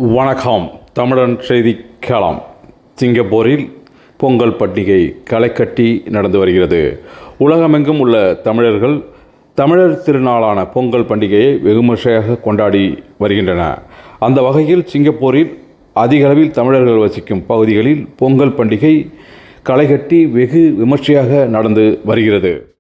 வணக்கம். தமிழன் செய்தி கேளாம். சிங்கப்பூரில் பொங்கல் பண்டிகை களைகட்டி நடந்து வருகிறது. உலகமெங்கும் உள்ள தமிழர்கள் தமிழர் திருநாளான பொங்கல் பண்டிகையை வெகுமரியாக கொண்டாடி வருகின்றனர். அந்த வகையில் சிங்கப்பூரில் அதிகளவில் தமிழர்கள் வசிக்கும் பகுதிகளில் பொங்கல் பண்டிகை களைகட்டி வெகு விமர்சையாக நடந்து வருகிறது.